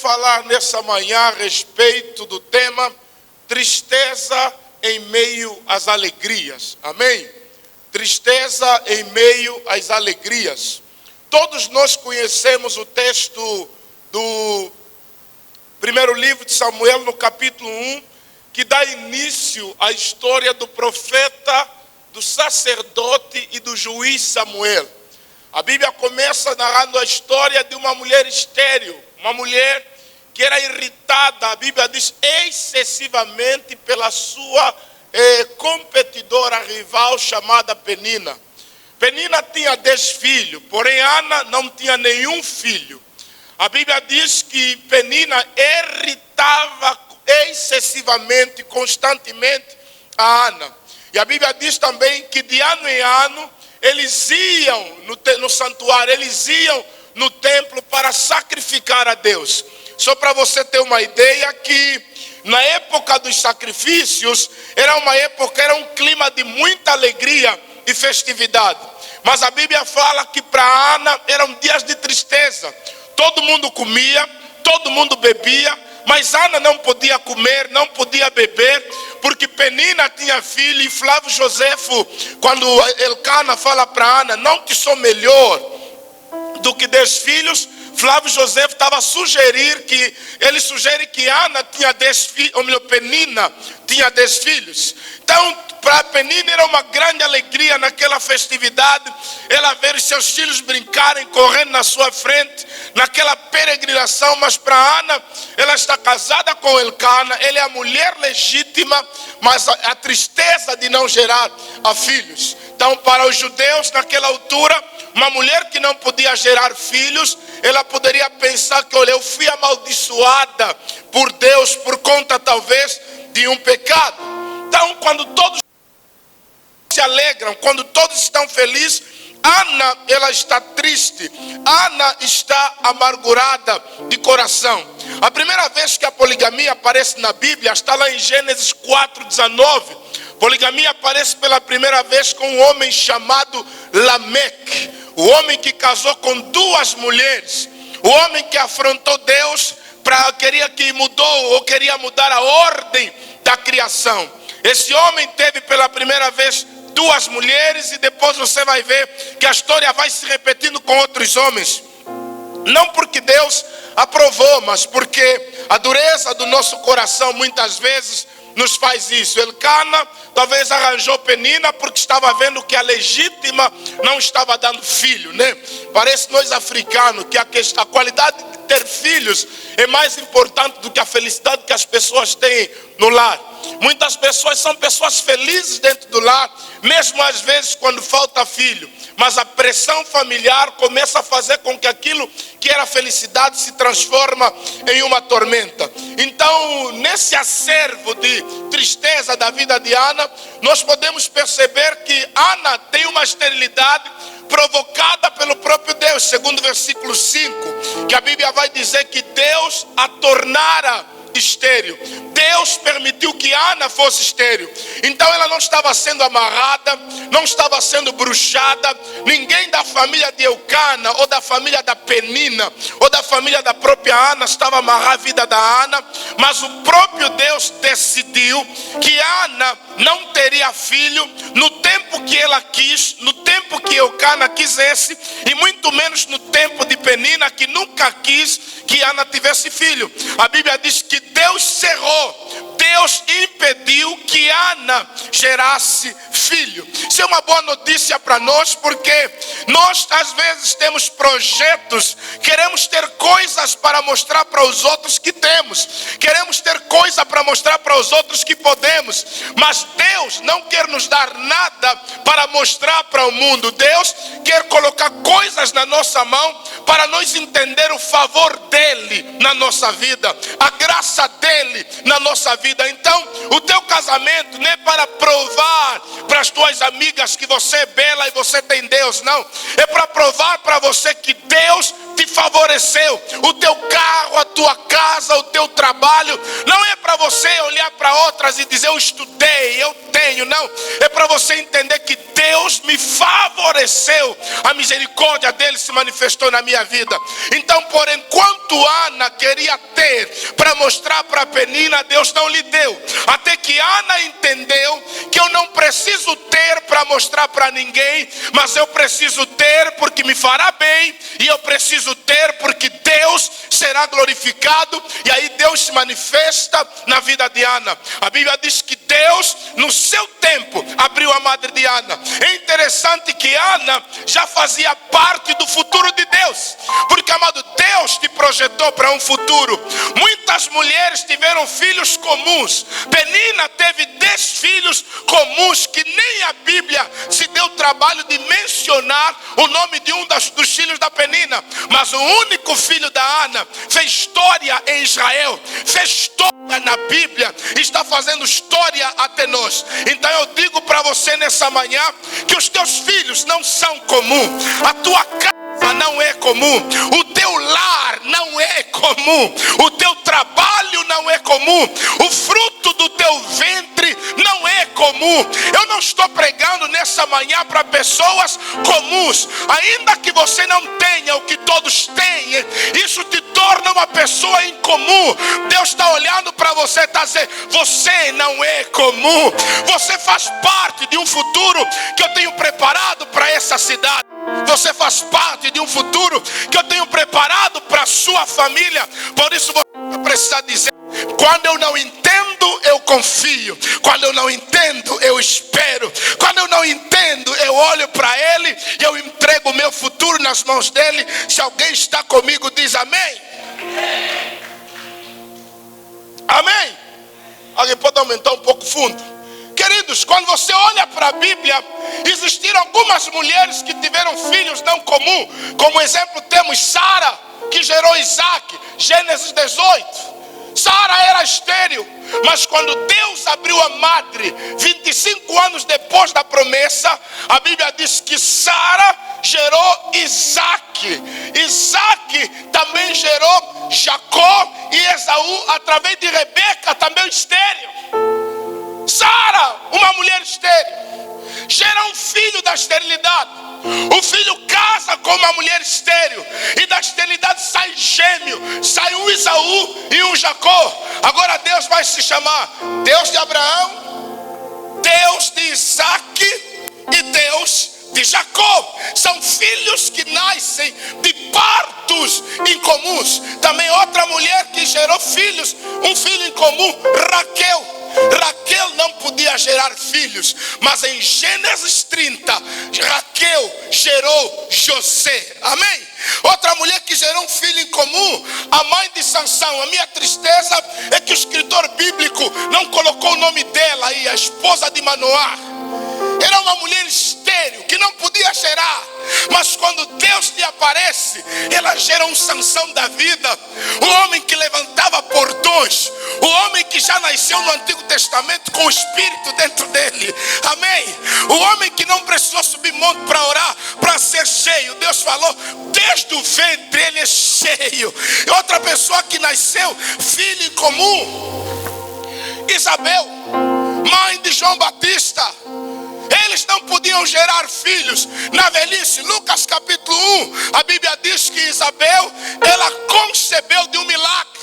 falar nessa manhã a respeito do tema tristeza em meio às alegrias. Amém? Tristeza em meio às alegrias. Todos nós conhecemos o texto do primeiro livro de Samuel, no capítulo 1, que dá início à história do profeta, do sacerdote e do juiz Samuel. A Bíblia começa narrando a história de uma mulher estéril, uma mulher que era irritada, a Bíblia diz, excessivamente pela sua competidora rival chamada Penina. Penina tinha 10 filhos, porém Ana não tinha nenhum filho. A Bíblia diz que Penina irritava excessivamente, constantemente a Ana. E a Bíblia diz também que de ano em ano eles iam no santuário, eles iam no templo para sacrificar a Deus. Só para você ter uma ideia que na época dos sacrifícios era um clima de muita alegria e festividade. Mas a Bíblia fala que para Ana eram dias de tristeza. Todo mundo comia, todo mundo bebia, mas Ana não podia comer, não podia beber, porque Penina tinha filho. E Flávio Josefo, quando Elcana fala para Ana, não que sou melhor do que 10 filhos, Flávio Josefo sugere que Ana tinha 10 filhos, ou melhor, Penina tinha 10 filhos. Então, para Penina era uma grande alegria naquela festividade, ela ver os seus filhos brincarem, correndo na sua frente, naquela peregrinação. Mas para Ana, ela está casada com Elcana, ele é a mulher legítima, mas a tristeza de não gerar a filhos. Então, para os judeus naquela altura, uma mulher que não podia gerar filhos, ela poderia pensar que, olha, eu fui amaldiçoada por Deus por conta talvez de um pecado. Então, quando todos se alegram, quando todos estão felizes, Ana, ela está triste. Ana está amargurada de coração. A primeira vez que a poligamia aparece na Bíblia está lá em Gênesis 4:19. Poligamia aparece pela primeira vez com um homem chamado Lameque, o homem que casou com 2 mulheres, o homem que afrontou Deus queria mudar a ordem da criação. Esse homem teve pela primeira vez 2 mulheres, e depois você vai ver que a história vai se repetindo com outros homens. Não porque Deus aprovou, mas porque a dureza do nosso coração muitas vezes nos faz isso. Elcana talvez arranjou Penina porque estava vendo que a legítima não estava dando filho, né? Parece nós africanos que a qualidade de ter filhos é mais importante do que a felicidade que as pessoas têm no lar. Muitas pessoas são pessoas felizes dentro do lar, mesmo às vezes quando falta filho. Mas a pressão familiar começa a fazer com que aquilo que era felicidade se transforma em uma tormenta. Então, nesse acervo de tristeza da vida de Ana, nós podemos perceber que Ana tem uma esterilidade provocada pelo próprio Deus, segundo o versículo 5, que a Bíblia vai dizer que Deus a tornara estéril. Deus permitiu que Ana fosse estéril. Então ela não estava sendo amarrada, não estava sendo bruxada. Ninguém da família de Elcana, ou da família da Penina, ou da família da própria Ana estava a amarrar a vida da Ana. Mas o próprio Deus decidiu que Ana não teria filho no tempo que ela quis, no tempo que Elcana quisesse, e muito menos no tempo de Penina, que nunca quis que Ana tivesse filho. A Bíblia diz que Deus cerrou, Deus impediu que Ana gerasse filho. Isso é uma boa notícia para nós, porque nós às vezes temos projetos, queremos ter coisas para mostrar para os outros que temos, queremos ter coisa para mostrar para os outros que podemos, mas Deus não quer nos dar nada para mostrar para o mundo. Deus quer colocar coisas na nossa mão para nós entender o favor dele na nossa vida, a graça dele na nossa vida. Então, o teu casamento não é para provar para as tuas amigas que você é bela e você tem Deus, não. É para provar para você que Deus te favoreceu. O teu carro, a tua casa, o teu trabalho, não é para você olhar para outras e dizer eu estudei, eu tenho, não. É para você entender que Deus me favoreceu. A misericórdia dele se manifestou na minha vida. Então, por enquanto Ana queria ter para mostrar para Penina, Deus não lhe deu. Até que Ana entendeu que eu não preciso ter para mostrar para ninguém, mas eu preciso ter porque me fará bem, e eu preciso ter porque Deus será glorificado. E aí Deus se manifesta na vida de Ana. A Bíblia diz que Deus, no seu tempo, abriu a madre de Ana. É interessante que Ana já fazia parte do futuro de Deus, porque, amado, Deus te projetou para um futuro. Muitas mulheres tiveram filhos comuns. Penina teve 10 filhos comuns que nem a Bíblia se deu o trabalho de mencionar o nome de um dos filhos da Penina. Mas o único filho da Ana fez história em Israel, fez história na Bíblia, está fazendo história até nós. Então eu digo para você nessa manhã que os teus filhos não são comuns, a tua casa não é comum, o teu lar não é comum, o teu trabalho não é comum, o fruto do teu ventre não é comum. Eu não estou pregando nessa manhã para pessoas comuns. Ainda que você não tenha o que todos têm, isso te torna uma pessoa incomum. Deus está olhando para você e está dizendo: você não é comum, você faz parte de um futuro que eu tenho preparado para essa cidade. Você faz parte de um futuro que eu tenho preparado para a sua família. Por isso você precisa dizer: quando eu não entendo, eu confio. Quando eu não entendo, eu espero. Quando eu não entendo, eu olho para Ele e eu entrego o meu futuro nas mãos dEle. Se alguém está comigo, diz amém. Amém. Alguém pode aumentar um pouco o fundo? Queridos, quando você olha para a Bíblia, existiram algumas mulheres que tiveram filhos não comuns. Como exemplo temos Sara, que gerou Isaac, Gênesis 18. Sara era estéril, mas quando Deus abriu a madre, 25 anos depois da promessa, a Bíblia diz que Sara gerou Isaac. Isaac também gerou Jacó e Esaú, através de Rebeca, também estéril. Sara, uma mulher estéril, gera um filho da esterilidade. O filho casa com uma mulher estéril, e da esterilidade sai gêmeo, sai um Esaú e um Jacó. Agora Deus vai se chamar Deus de Abraão, Deus de Isaac e Deus de Jacó. São filhos que nascem de partos incomuns. Também outra mulher que gerou filhos, um filho incomum, Raquel. Raquel não podia gerar filhos, mas em Gênesis 30, Raquel gerou José. Amém? Outra mulher que gerou um filho em comum, a mãe de Sansão. A minha tristeza é que o escritor bíblico não colocou o nome dela aí, a esposa de Manoá. Era uma mulher estéril que não podia gerar, mas quando Deus lhe aparece, ela gera um Sansão da vida, um homem que levantava portões, o homem que já nasceu no Antigo Testamento com o Espírito dentro dele. Amém? O homem que não precisou subir monte para orar, para ser cheio. Deus falou, desde o ventre ele é cheio. E outra pessoa que nasceu, filho em comum, Isabel, mãe de João Batista. Eles não podiam gerar filhos na velhice. Lucas capítulo 1, a Bíblia diz que Isabel, ela concebeu de um milagre.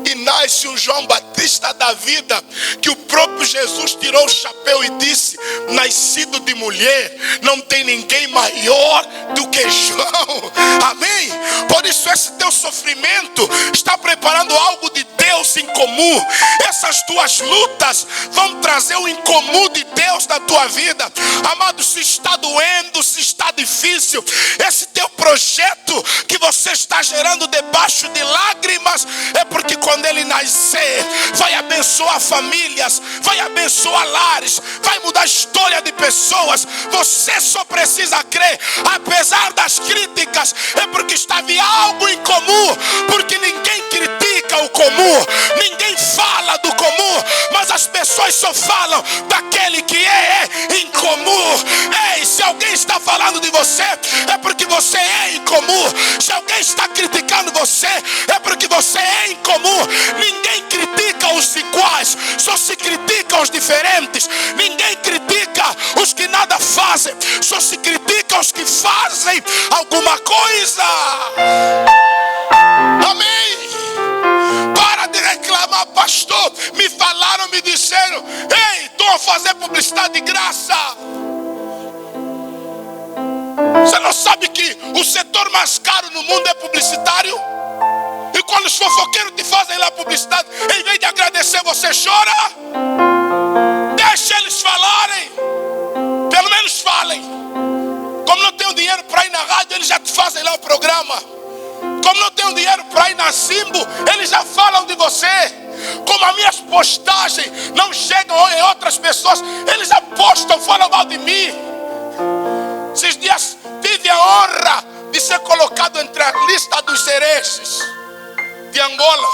E nasce um João Batista da vida, que o próprio Jesus tirou o chapéu e disse: nascido de mulher, não tem ninguém maior do que João. Amém? Por isso esse teu sofrimento está preparando algo de Deus em comum. Essas tuas lutas vão trazer o incomum de Deus na tua vida. Amado, se está doendo, se está difícil, esse teu projeto que você está gerando debaixo de lágrimas, é porque quando ele nascer, vai abençoar famílias, vai abençoar lares, vai mudar a história de pessoas. Você só precisa crer. Apesar das críticas, é porque havia algo em comum, porque ninguém critica o comum, ninguém fala do comum, mas as pessoas só falam daquele que é incomum. Ei, Se alguém está falando de você, é porque você é incomum. Se alguém está criticando você, é porque você é incomum. Ninguém critica os iguais, só se critica os diferentes. Ninguém critica os que nada fazem, só se critica os que fazem alguma coisa. Amém? Para de reclamar, pastor. Me falaram, me disseram: ei, estou a fazer publicidade de graça. Você não sabe que o setor mais caro no mundo é publicitário? E quando os fofoqueiros te fazem lá publicidade, em vez de agradecer, você chora? Deixa eles falarem. Pelo menos falem. Como não tem dinheiro para ir na rádio, eles já te fazem lá o programa. Como não tem dinheiro para ir na Simbo, eles já falam de você. Como as minhas postagens não chegam em outras pessoas, eles já postam, falam mal de mim. Esses dias tive a honra de ser colocado entre a lista dos hereges de Angola.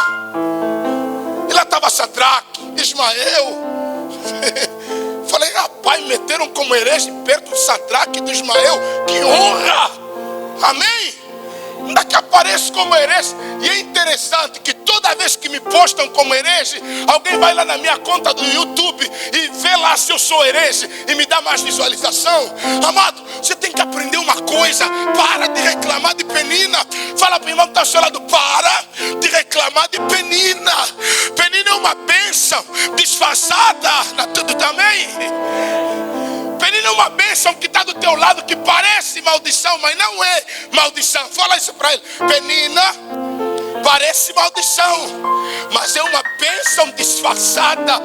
E lá estava Sadraque, Ismael. Falei, rapaz, meteram como herege perto de Sadraque e de Ismael. Que honra! Amém? Ainda que apareço como herege. E é interessante que toda vez que me postam como herege, alguém vai lá na minha conta do YouTube e vê lá se eu sou herege e me dá mais visualização. Amado, você tem que aprender uma coisa: para de reclamar de Penina. Fala para o irmão que está ao seu lado: para de reclamar de Penina. Penina é uma bênção disfarçada na tudo também. Penina é uma bênção que está do teu lado, que parece maldição, mas não é maldição. Fala isso para ele: Penina parece maldição, mas é uma bênção disfarçada.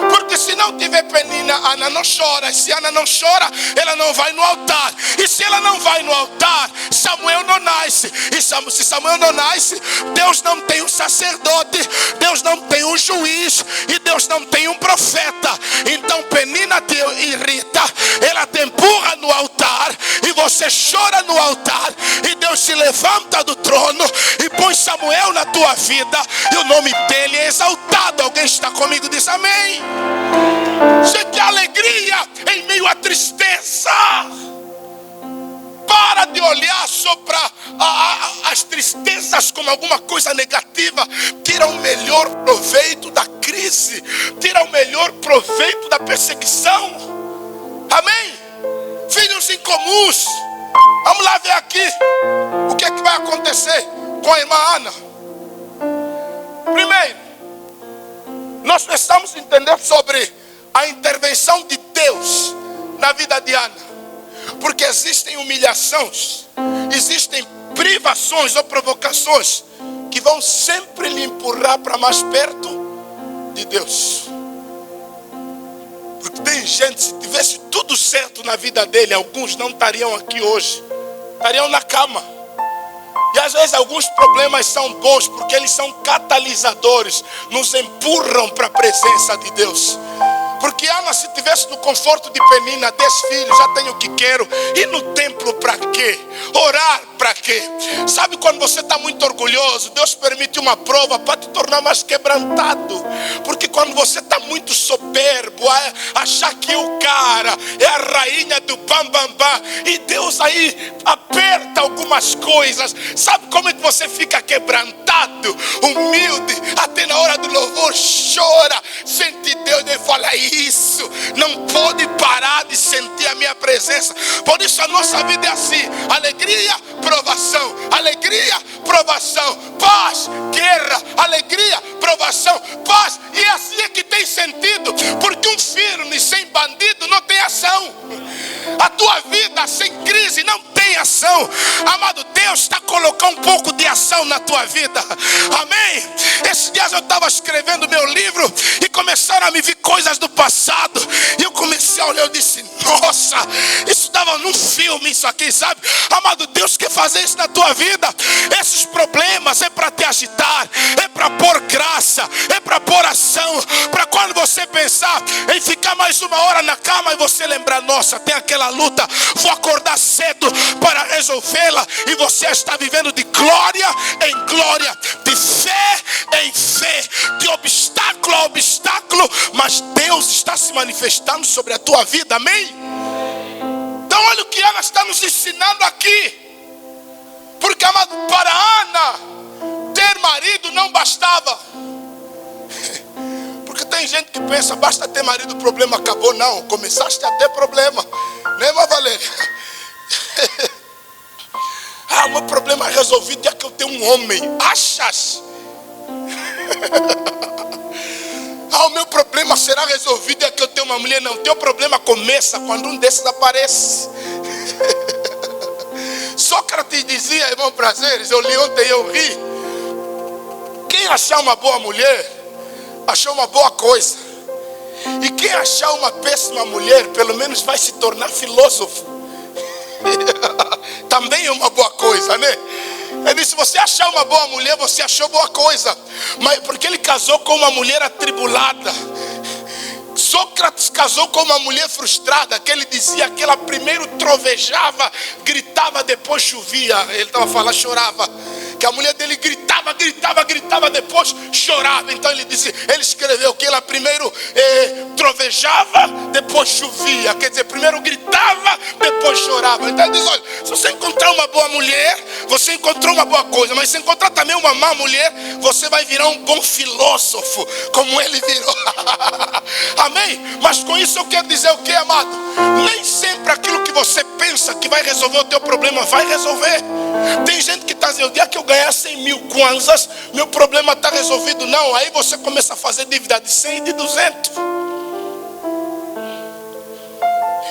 Porque se não tiver Penina, Ana não chora. E se Ana não chora, ela não vai no altar. E se ela não vai no altar, Samuel não nasce. E se Samuel não nasce, Deus não tem um sacerdote, Deus não tem um juiz, e Deus não tem um profeta. Então Penina te irrita, ela te empurra no altar, e você chora no altar, e Deus se levanta do trono e põe Samuel na tua vida, e o nome dele é exaltado. Alguém está comigo? Diz amém. Você quer alegria em meio à tristeza? Para de olhar só para as tristezas como alguma coisa negativa. Tira o melhor proveito da crise, tira o melhor proveito da perseguição. Amém? Filhos incomuns, vamos lá ver aqui o que é que vai acontecer com a irmã Ana. Primeiro, nós precisamos entender sobre a intervenção de Deus na vida de Ana. Porque existem humilhações, existem privações ou provocações que vão sempre lhe empurrar para mais perto de Deus. Porque tem gente, se tivesse tudo certo na vida dele, alguns não estariam aqui hoje, estariam na cama. E às vezes alguns problemas são bons, porque eles são catalisadores, nos empurram para a presença de Deus. Porque Ana, se tivesse no conforto de Penina, 10 filhos, já tenho o que quero. E no templo para quê? Orar para quê? Sabe quando você está muito orgulhoso, Deus permite uma prova para te tornar mais quebrantado. Porque quando você está muito soberbo, achar que o cara é a rainha do bam bam bam, e Deus aí aperta algumas coisas, sabe como é que você fica quebrantado, humilde, até na hora do louvor chora, sente Deus e fala: isso, não pode parar de sentir a minha presença. Por isso a nossa vida é assim: alegria, provação, alegria, provação, paz, guerra, alegria, provação, paz. E assim é que tem sentido, porque um firme sem bandido não tem ação. A tua vida sem crise não tem ação. Amado, Deus está colocando um pouco de ação na tua vida. Amém? Esses dias eu estava escrevendo meu livro e começaram a me vir coisas do passado. E eu comecei a olhar, eu disse: nossa, isso estava num filme, isso aqui, sabe? Amado, Deus quer fazer isso na tua vida. Esses problemas é para te agitar, é para pôr graça, é para pôr ação, para quando você pensar em ficar mais uma hora na cama e você lembrar: nossa, tem aquela luta, vou acordar cedo para resolvê-la. E você está vivendo de glória em glória, de fé em fé, de obstáculo a obstáculo, mas Deus está se manifestando sobre a tua vida. Amém? Então olha o ela está nos ensinando aqui. Porque, amado, para Ana ter marido não bastava. Porque tem gente que pensa, basta ter marido, o problema acabou. Não, começaste a ter problema, né, irmã Valéria? O meu problema é resolvido, é que eu tenho um homem. Achas? O meu problema será resolvido, é que eu tenho uma mulher. Não, teu problema começa quando um desses aparece. Sócrates dizia, irmão Prazeres, eu li ontem e eu ri: quem achar uma boa mulher, achou uma boa coisa. E quem achar uma péssima mulher, pelo menos vai se tornar filósofo. Também é uma boa coisa, né? Ele disse, se você achar uma boa mulher, você achou boa coisa. Mas porque ele casou com uma mulher atribulada. Sócrates casou com uma mulher frustrada, que ele dizia que ela primeiro trovejava, gritava, depois chovia. Ele estava falando, chorava. Que a mulher dele gritava, depois chorava. Então ele disse, ele escreveu que ela primeiro trovejava, depois chovia. Quer dizer, primeiro gritava, depois chorava. Então ele diz, olha, se você encontrar uma boa mulher, você encontrou uma boa coisa. Mas se encontrar também uma má mulher, você vai virar um bom filósofo, como ele virou. Amém? Mas com isso eu quero dizer o que, amado? Nem sempre aquilo que você pensa que vai resolver o teu problema, vai resolver. Tem gente que está dizendo, o dia que eu ganhar 100 mil kwanzas, meu problema está resolvido. Não, aí você começa a fazer dívida de 100 e de 200.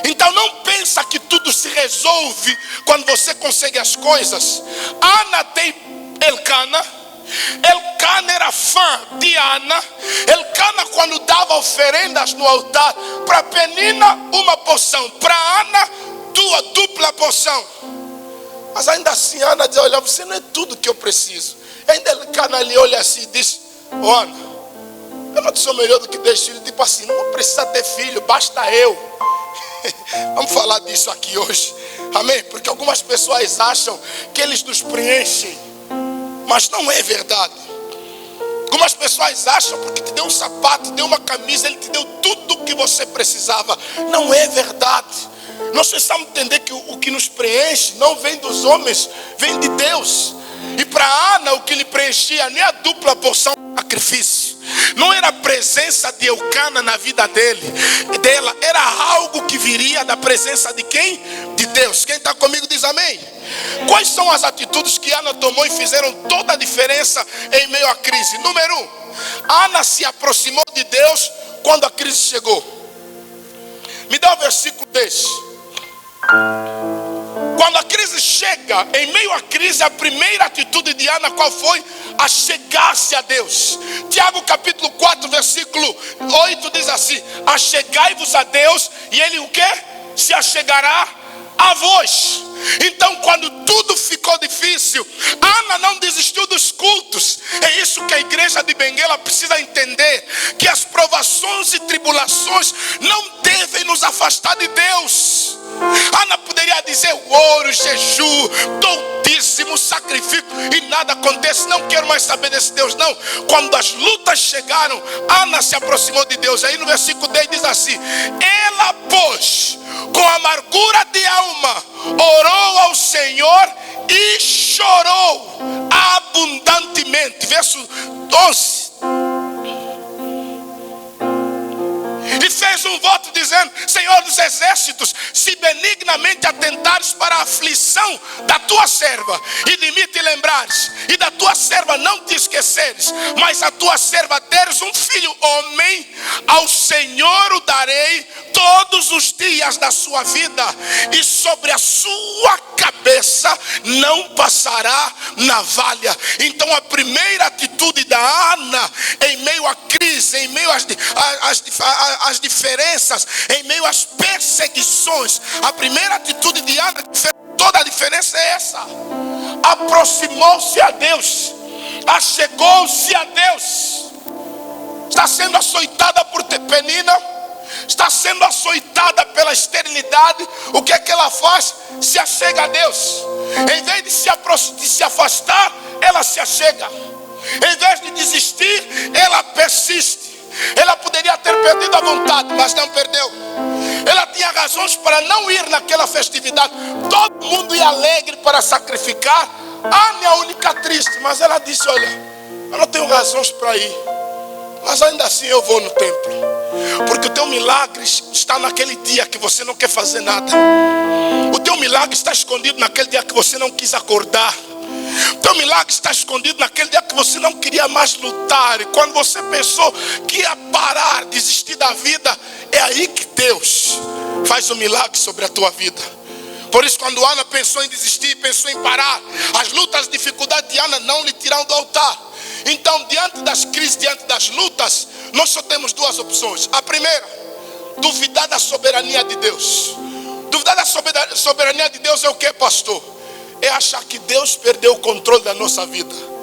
Então não pensa que tudo se resolve quando você consegue as coisas. Ana tem Elcana. Elcana era fã de Ana. Elcana, quando dava oferendas no altar, para Penina uma porção, para Ana dupla porção. Mas ainda assim Ana diz, olha, você não é tudo que eu preciso. Ainda Elcana ali olha assim e diz, Ana, eu não sou melhor do que 10 filhos. Tipo assim, não precisa ter filho, basta eu. Vamos falar disso aqui hoje, amém? Porque algumas pessoas acham que eles nos preenchem, mas não é verdade. Algumas pessoas acham porque te deu um sapato, te deu uma camisa, ele te deu tudo o que você precisava. Não é verdade. Nós precisamos entender que o que nos preenche não vem dos homens, vem de Deus. E para Ana, o que lhe preenchia nem a dupla porção de sacrifício, não era a presença de Elcana na vida dela, era algo que viria da presença de quem? De Deus. Quem está comigo diz amém. Quais são as atitudes que Ana tomou e fizeram toda a diferença em meio à crise? Número 1, Ana se aproximou de Deus quando a crise chegou. Me dá o versículo 10. Quando a crise chega, em meio à crise, a primeira atitude de Ana qual foi? A chegar-se a Deus. Tiago capítulo 4, versículo 8 diz assim: achegai-vos a Deus e Ele o quê? Se achegará a vós. Então, quando tudo ficou difícil, Ana não desistiu dos cultos. É isso que a igreja de Benguela precisa entender, que as provações e tribulações não devem nos afastar de Deus. Ana poderia dizer, ouro, jejum, dou dízimo, sacrifício, e nada acontece, não quero mais saber desse Deus. Não, quando as lutas chegaram, Ana se aproximou de Deus. Aí no versículo 10 diz assim: ela, pois, com amargura de alma, orou ao Senhor e chorou abundantemente. Verso 11. E fez um voto dizendo: Senhor dos exércitos, se benignamente atentares para a aflição da tua serva, e de mim te lembrares, e da tua serva não te esqueceres, mas a tua serva deres um filho homem, ao Senhor o darei todos os dias da sua vida, e sobre a sua cabeça não passará navalha. Então a primeira atitude da Ana, em meio à crise, em meio às diferenças, em meio às perseguições, a primeira atitude de Ana que fez toda a diferença é essa: aproximou-se a Deus, achegou-se a Deus. Está sendo açoitada por Penina, está sendo açoitada pela esterilidade. O que é que ela faz? Se achega a Deus. Em vez de se afastar, ela se achega. Em vez de desistir, ela persiste. Ela poderia ter perdido a vontade, mas não perdeu. Ela tinha razões para não ir naquela festividade. Todo mundo ia alegre para sacrificar. Ana é a única triste, mas ela disse: olha, eu não tenho razões para ir, mas ainda assim eu vou no templo. Porque o teu milagre está naquele dia que você não quer fazer nada. O teu milagre está escondido naquele dia que você não quis acordar. O teu milagre está escondido naquele dia que você não queria mais lutar. E quando você pensou que ia parar, desistir da vida, é aí que Deus faz o milagre sobre a tua vida. Por isso, quando Ana pensou em desistir, pensou em parar, as lutas, as dificuldades de Ana não lhe tiraram do altar. Então, diante das crises, diante das lutas, nós só temos duas opções. A primeira, duvidar da soberania de Deus. Duvidar da soberania de Deus é o que, pastor? É achar que Deus perdeu o controle da nossa vida.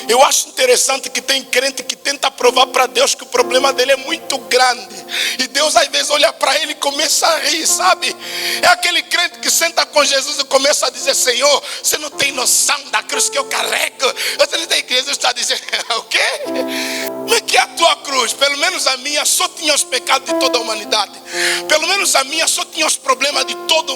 Eu acho interessante que tem crente que tenta provar para Deus que o problema dele é muito grande. E Deus às vezes olha para ele e começa a rir, sabe? É aquele crente que senta com Jesus e começa a dizer: Senhor, você não tem noção da cruz que eu carrego. Você não tem que Jesus está dizendo: o quê? Como é que é a tua cruz? Pelo menos a minha só tinha os pecados de toda a humanidade. Pelo menos a minha só tinha os problemas de todo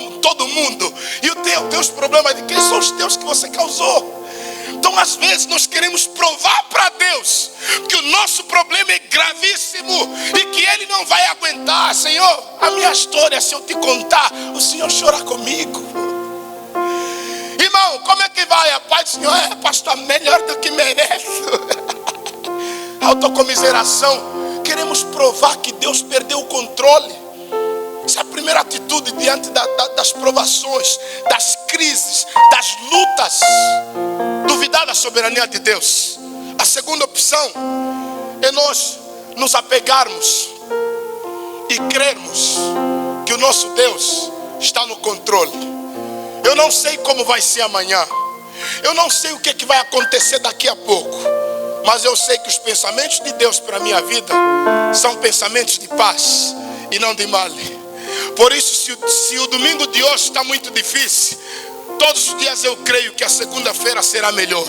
mundo. E os teus problemas de quem são os teus que você causou? Então, às vezes, nós queremos provar para Deus que o nosso problema é gravíssimo e que Ele não vai aguentar. Senhor, a minha história, se eu te contar, o Senhor chora comigo. Irmão, como é que vai? A paz do Senhor é, pastor, melhor do que mereço. Autocomiseração. Queremos provar que Deus perdeu o controle. Essa é a primeira atitude diante das provações, das crises, das lutas. Duvidar da soberania de Deus. A segunda opção é nós nos apegarmos e crermos que o nosso Deus está no controle. Eu não sei como vai ser amanhã. Eu não sei o que vai acontecer daqui a pouco. Mas eu sei que os pensamentos de Deus para a minha vida são pensamentos de paz e não de mal. Por isso, se o domingo de hoje está muito difícil, todos os dias eu creio que a segunda-feira será melhor.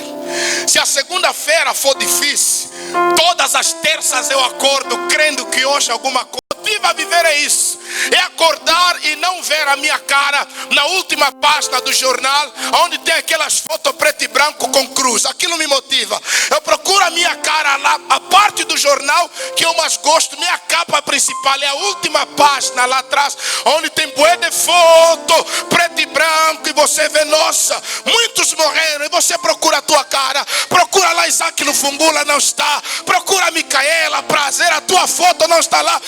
Se a segunda-feira for difícil, todas as terças eu acordo crendo que hoje alguma coisa. Motiva a viver é isso. É acordar e não ver a minha cara na última página do jornal, onde tem aquelas fotos preto e branco com cruz. Aquilo me motiva. Eu procuro a minha cara lá, a parte do jornal que eu mais gosto, minha capa principal é a última página lá atrás, onde tem bué de foto preto e branco, e você vê, nossa, muitos morreram, e você procura a tua cara. Procura lá Isaac no Fungula, não está. Procura a Micaela, prazer, a tua foto não está lá.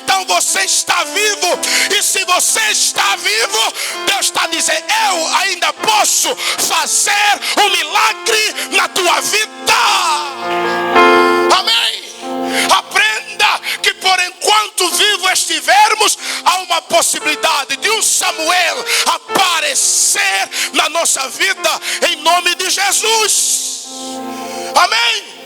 Então você está vivo. E se você está vivo, Deus está dizendo: eu ainda posso fazer um milagre na tua vida. Amém. Aprenda que por enquanto vivo estivermos, há uma possibilidade de um Samuel aparecer na nossa vida, em nome de Jesus. Amém.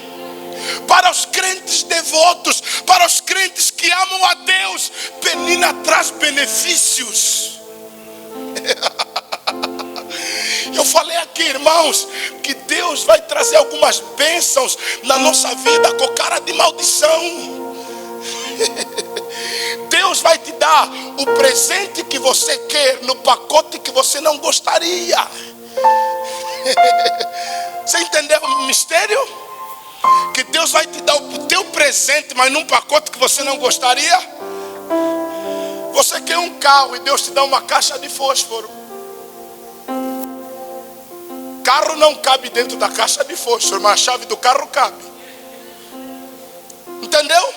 Para os crentes devotos, para os crentes que amam a Deus, Penina traz benefícios. Eu falei aqui, irmãos, que Deus vai trazer algumas bênçãos na nossa vida com cara de maldição. Deus vai te dar o presente que você quer no pacote que você não gostaria. Você entendeu o mistério? Que Deus vai te dar o teu presente, mas num pacote que você não gostaria. Você quer um carro e Deus te dá uma caixa de fósforo. Carro não cabe dentro da caixa de fósforo, mas a chave do carro cabe. Entendeu?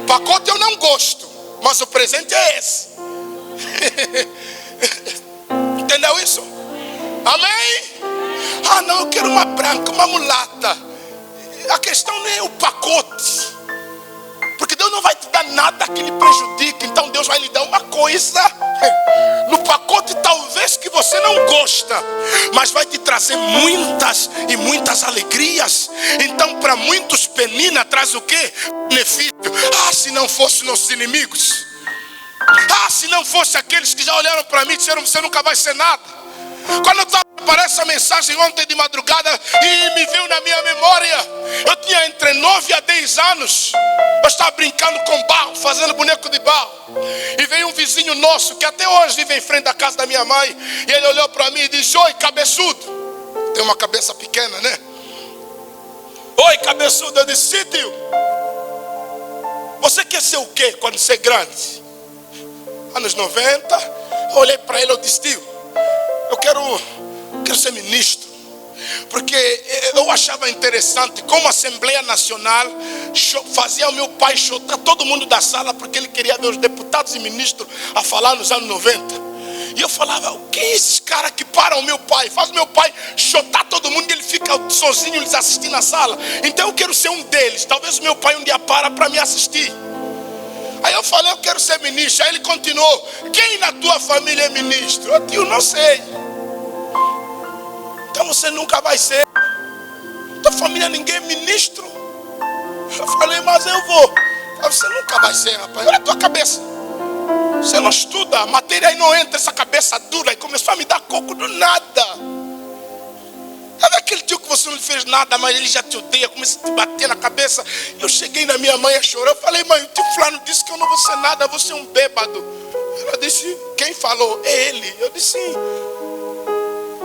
Pacote eu não gosto, mas o presente é esse. Entendeu isso? Amém? Ah não, eu quero uma branca, uma mulata. A questão não é o pacote, porque Deus não vai te dar nada que lhe prejudique. Então Deus vai lhe dar uma coisa no pacote talvez que você não gosta, mas vai te trazer muitas e muitas alegrias. Então para muitos Penina traz o quê? Benefício. Ah, se não fossem nossos inimigos. Ah, se não fosse aqueles que já olharam para mim e disseram: você nunca vai ser nada. Quando eu estava preparando essa mensagem ontem de madrugada e me veio na minha memória, eu tinha entre 9 a 10 anos. Eu estava brincando com barro, fazendo boneco de barro. E veio um vizinho nosso, que até hoje vive em frente da casa da minha mãe. E ele olhou para mim e disse: oi, cabeçudo. Tem uma cabeça pequena, né? Oi, cabeçudo. Eu disse: sim, tio. Você quer ser o quê quando ser grande? Anos 90, eu olhei para ele e disse: tio, eu quero ser ministro. Porque eu achava interessante como a Assembleia Nacional fazia o meu pai chutar todo mundo da sala, porque ele queria ver os deputados e ministros a falar nos anos 90. E eu falava: o que é esses caras que param o meu pai? Faz o meu pai chutar todo mundo e ele fica sozinho lhes assistindo na sala. Então eu quero ser um deles. Talvez o meu pai um dia para me assistir. Aí eu falei: eu quero ser ministro. Aí ele continuou: quem na tua família é ministro? Eu tio, não sei. Então você nunca vai ser. Tua família ninguém é ministro. Eu falei: mas eu vou. Você nunca vai ser, rapaz. Olha a tua cabeça. Você não estuda, a matéria aí não entra, essa cabeça dura. E começou a me dar coco do nada. Sabe aquele tio que você não fez nada, mas ele já te odeia, começa a te bater na cabeça. Eu cheguei na minha mãe a chorar. Eu falei: mãe, o tio fulano disse que eu não vou ser nada, eu vou ser um bêbado. Ela disse: quem falou? É ele. Eu disse: sim.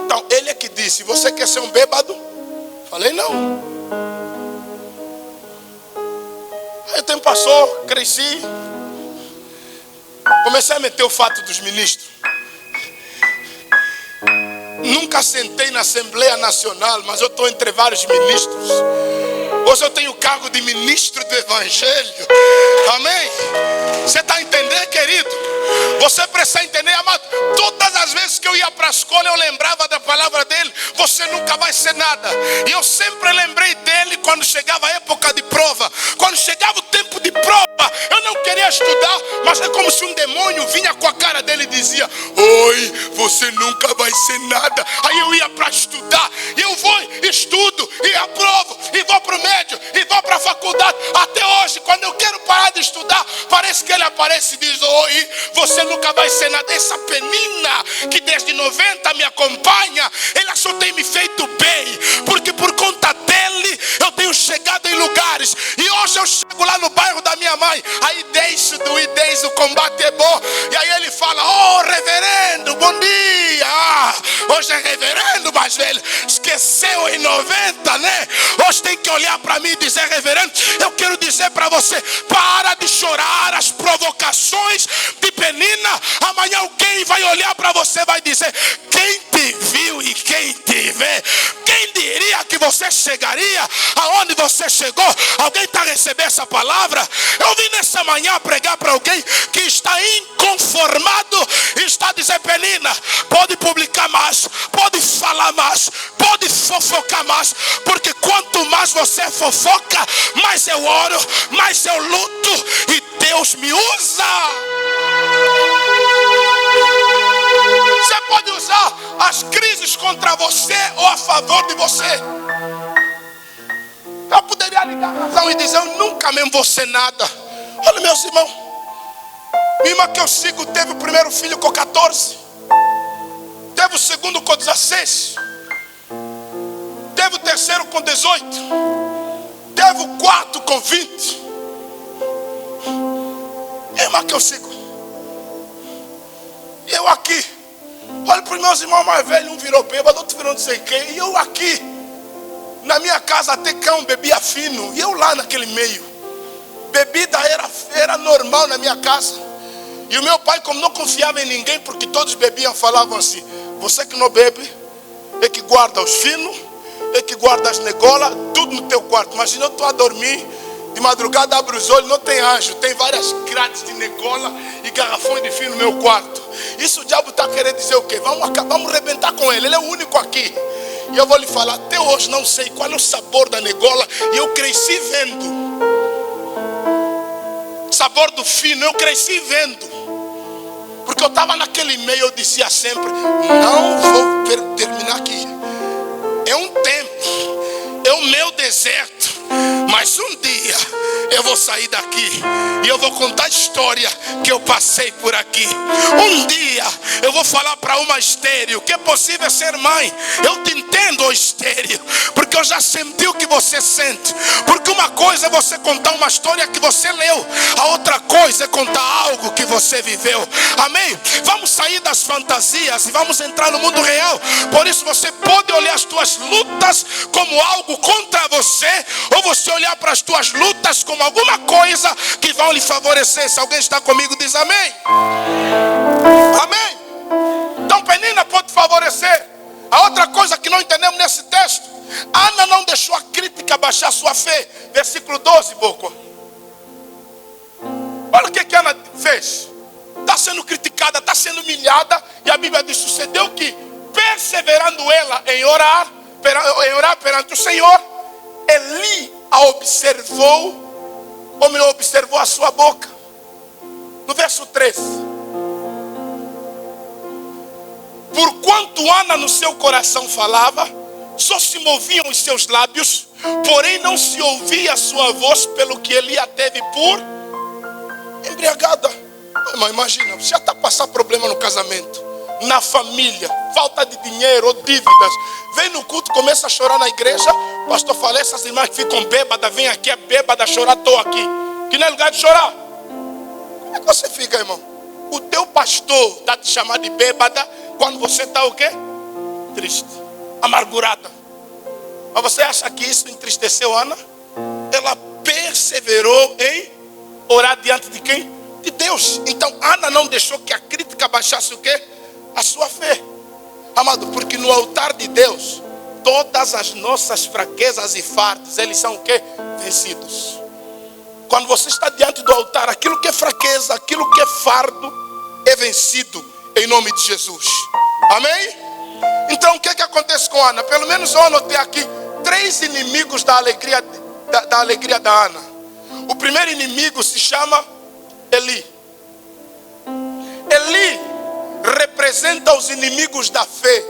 Então ele é que disse: você quer ser um bêbado? Falei: não. Aí o tempo passou, cresci. Comecei a meter o fato dos ministros. Nunca sentei na Assembleia Nacional, mas eu estou entre vários ministros. Hoje eu tenho o cargo de ministro do Evangelho. Amém? Você está entendendo, querido? Você precisa entender, amado. Todas as vezes que eu ia para a escola, eu lembrava da palavra dele: você nunca vai ser nada. E eu sempre lembrei dele quando chegava a época de prova. Quando chegava o tempo de prova, eu não queria estudar, mas é como se um demônio vinha com a cara dele e dizia: oi, você nunca vai ser nada. Aí eu ia para estudar, e eu vou, estudo, e aprovo, e vou para o médio, e vou para a faculdade. Até hoje, quando eu quero parar de estudar, parece que ele aparece e diz: oi, você nunca vai ser nada. Essa penina que desde 90 me acompanha, ela só tem me feito bem, porque por conta dele eu tenho chegado em lugares. E hoje eu chego lá no bairro da minha mãe, aí desço o combate é bom, e aí ele fala: oh, reverendo, bom dia. Hoje é reverendo mais velho. Esqueceu em 90, né? Hoje tem que olhar para mim e dizer: reverendo, eu quero dizer para você, para de chorar as provocações de penina. Amanhã alguém vai olhar para você e vai dizer: quem te viu e quem te vê? Quem diria que você chegaria aonde você chegou? Alguém está recebendo essa palavra? Eu vim nessa manhã pregar para alguém que está inconformado e está dizendo: penina, pode publicar mais, pode falar mais, pode fofocar mais, porque quanto mais você fofoca, mais eu oro, mais eu luto e Deus me usa. Você pode usar as crises contra você ou a favor de você. Eu poderia ligar a razão e dizer: eu nunca mesmo vou ser nada. Olha, meus irmãos, minha irmã que eu sigo teve o primeiro filho com 14, teve o segundo com 16, teve o terceiro com 18, teve o quarto com 20. Minha irmã que eu sigo, e eu aqui. Olha para os meus irmãos mais velhos, um virou bêbado, outro virou não sei quem, e eu aqui. Na minha casa até cão bebia fino, e eu lá naquele meio. Bebida era normal na minha casa. E o meu pai, como não confiava em ninguém, porque todos bebiam, falavam assim: você que não bebe, é que guarda os finos, é que guarda as negolas, tudo no teu quarto. Imagina, eu estou a dormir, de madrugada abro os olhos, não tem anjo, tem várias grades de negola e garrafões de fino no meu quarto. Isso o diabo está querendo dizer o quê? Vamos arrebentar com ele, ele é o único aqui. E eu vou lhe falar, até hoje não sei qual é o sabor da negola, e eu cresci vendo. Sabor do fino, eu cresci vendo. Porque eu estava naquele meio, eu dizia sempre: não vou terminar aqui. É um tempo, é o meu deserto, mas um dia eu vou sair daqui e eu vou contar a história que eu passei por aqui. Um dia eu vou falar para uma estéril que é possível ser mãe. Eu te entendo, ô estéril, porque eu já senti o que você sente. Porque uma coisa é você contar uma história que você leu, a outra coisa é contar algo que você viveu. Amém? Vamos sair das fantasias e vamos entrar no mundo real. Por isso você pode olhar as tuas lutas como algo contra você, ou você olhar para as tuas lutas como alguma coisa que vão lhe favorecer. Se alguém está comigo, diz amém. Amém. Então Penina pode favorecer. A outra coisa que não entendemos nesse texto, Ana não deixou a crítica baixar sua fé. Versículo 12, Boco. Olha o que Ana fez. Está sendo criticada, está sendo humilhada, e a Bíblia diz: sucedeu que, perseverando ela em orar perante o Senhor, Eli a observou, como ele observou a sua boca. No verso 13: porquanto Ana no seu coração falava, só se moviam os seus lábios, porém não se ouvia a sua voz, pelo que Eli a teve por embriagada. Mas imagina, você já está passando problema no casamento, na família, falta de dinheiro ou dívidas. Vem no culto, começa a chorar na igreja. Pastor fala, essas irmãs que ficam bêbadas, vem aqui, é bêbada, chorar, estou aqui. Que não é lugar de chorar. Como é que você fica, irmão? O teu pastor está te chamando de bêbada quando você está o quê? Triste, amargurada. Mas você acha que isso entristeceu Ana? Ela perseverou em orar diante de quem? De Deus. Então Ana não deixou que a crítica baixasse o quê? A sua fé. Amado, porque no altar de Deus, todas as nossas fraquezas e fardos, eles são o quê? Vencidos. Quando você está diante do altar, aquilo que é fraqueza, aquilo que é fardo, é vencido em nome de Jesus. Amém? Então o que acontece com Ana? Pelo menos eu anotei aqui 3 inimigos da alegria da Ana. O primeiro inimigo se chama Eli. Eli representa os inimigos da fé,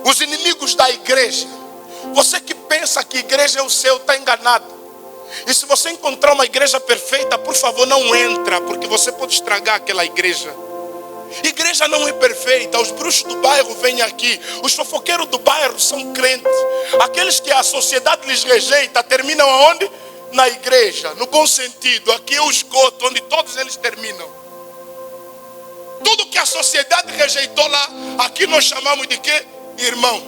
os inimigos da igreja. Você que pensa que igreja é o seu, está enganado. E se você encontrar uma igreja perfeita, por favor, não entra, porque você pode estragar aquela igreja. Igreja não é perfeita. Os bruxos do bairro vêm aqui, os fofoqueiros do bairro são crentes. Aqueles que a sociedade lhes rejeita terminam aonde? Na igreja, no bom sentido. Aqui é o esgoto onde todos eles terminam. Tudo que a sociedade rejeitou lá, aqui nós chamamos de quê? Irmão.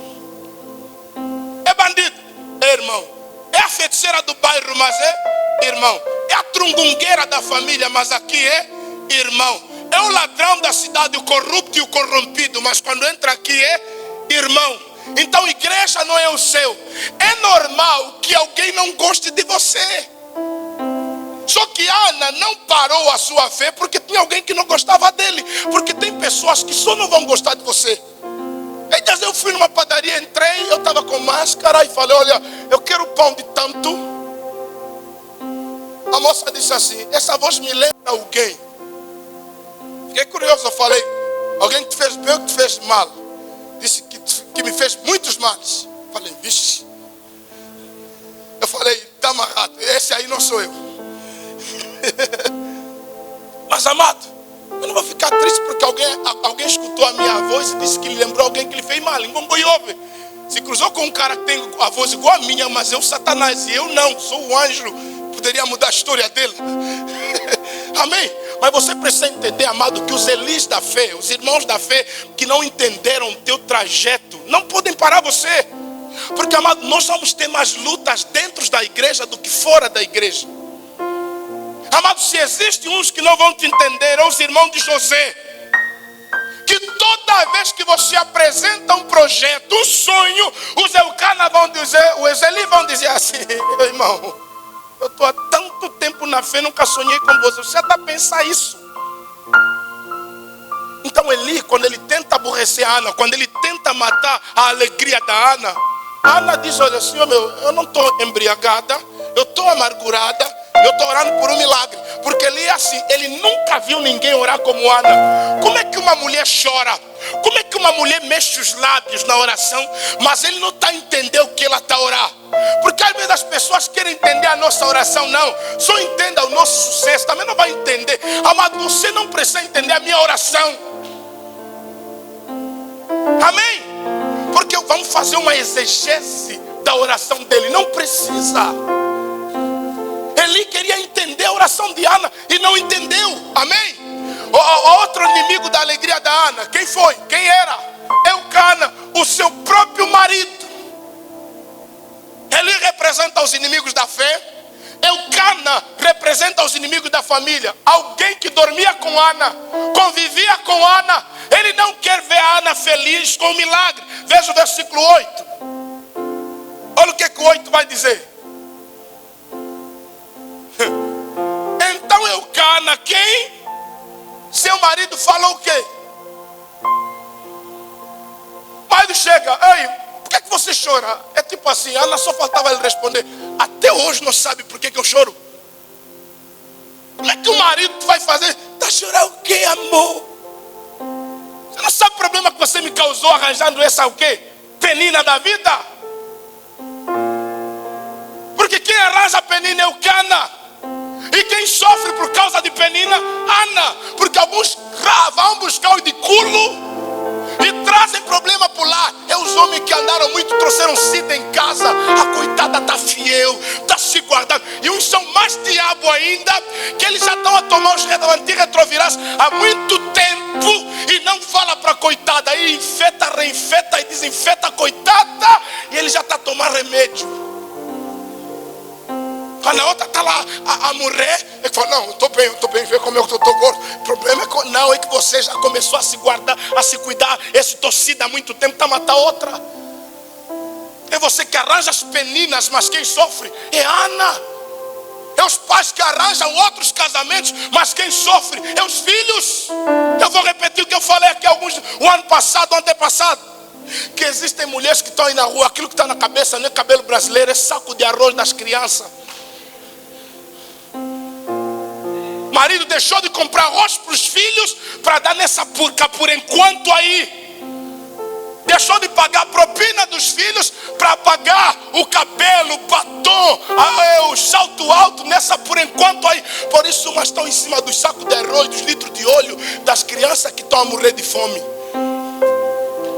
É bandido? É irmão. É a feiticeira do bairro, mas é irmão. É a trungungueira da família, mas aqui é irmão. É o ladrão da cidade, o corrupto e o corrompido, mas quando entra aqui é irmão. Então igreja não é o seu. É normal que alguém não goste de você. Só que Ana não parou a sua fé porque tinha alguém que não gostava dele. Porque tem pessoas que só não vão gostar de você. Então eu fui numa padaria, entrei, eu estava com máscara e falei, olha, eu quero pão de tanto. A moça disse assim, essa voz me lembra alguém. Fiquei curioso, eu falei, alguém que te fez bem ou que te fez mal? Disse que me fez muitos males. Falei, vixe. Eu falei, está amarrado, esse aí não sou eu. Mas amado, eu não vou ficar triste porque alguém escutou a minha voz e disse que lhe lembrou alguém que lhe fez mal. Se cruzou com um cara que tem a voz igual a minha, mas eu Satanás e eu não, sou o anjo. Poderia mudar a história dele. Amém? Mas você precisa entender, amado, que os Elis da fé, os irmãos da fé que não entenderam o teu trajeto, não podem parar você. Porque, amado, nós vamos ter mais lutas dentro da igreja do que fora da igreja. Amado, se existem uns que não vão te entender, é os irmãos de José. Que toda vez que você apresenta um projeto, um sonho, os Eucana vão dizer, os Eli vão dizer assim, meu irmão, eu estou há tanto tempo na fé, nunca sonhei com você. Você está a pensar isso. Então Eli, quando ele tenta aborrecer a Ana, quando ele tenta matar a alegria da Ana, Ana diz, olha, Senhor meu, eu não estou embriagada, eu estou amargurada, eu estou orando por um milagre. Porque Eli é assim, ele nunca viu ninguém orar como Ana. Como é que uma mulher chora Como é que uma mulher mexe os lábios na oração, mas ele não está entendendo o que ela está a orar? Porque às vezes as pessoas querem entender a nossa oração, não. Só entenda o nosso sucesso, também não vai entender. Amado, você não precisa entender a minha oração. Amém? Porque vamos fazer uma exegese da oração dele. Não precisa. Ele queria entender a oração de Ana e não entendeu. Amém? Outro inimigo da alegria da Ana, quem foi? Quem era? Eucana, o seu próprio marido. Ele representa os inimigos da fé. Eucana representa os inimigos da família. Alguém que dormia com Ana, convivia com Ana. Ele não quer ver a Ana feliz com o milagre. Veja o versículo 8. Olha o que o 8 vai dizer. Então Eucana, quem? Seu marido falou o quê? O marido chega, ei, por que você chora? É tipo assim, Ana só faltava ele responder, até hoje não sabe por que eu choro. Como é que o marido vai fazer? Tá chorando o quê, amor? Você não sabe o problema que você me causou arranjando essa o quê? Penina da vida? Porque quem arranja a penina é Eucana. E quem sofre por causa de penina? Ana. Porque alguns vão buscar o de culo e trazem problema por lá. É os homens que andaram muito, trouxeram sida em casa. A coitada está fiel, está se guardando. E uns são mais diabo ainda, que eles já estão a tomar os antirretrovirais há muito tempo e não fala para a coitada. Aí infeta, reinfeta e desinfeta a coitada. E ele já está a tomar remédio. Quando a outra está lá a morrer, ele fala, não, estou bem, vê como eu estou gordo. O problema é que, não, é que você já começou a se guardar, a se cuidar. Esse torcido há muito tempo está a matar outra. É você que arranja as peninas, mas quem sofre é Ana. É os pais que arranjam outros casamentos, mas quem sofre é os filhos. Eu vou repetir o que eu falei aqui o ano passado, antepassado. Que existem mulheres que estão aí na rua, aquilo que está na cabeça não é cabelo brasileiro, é saco de arroz das crianças. Marido deixou de comprar arroz para os filhos para dar nessa porca por enquanto aí. Deixou de pagar a propina dos filhos para pagar o cabelo, o batom, o salto alto nessa por enquanto aí. Por isso umas estão em cima dos sacos de arroz, dos litros de óleo das crianças que estão a morrer de fome.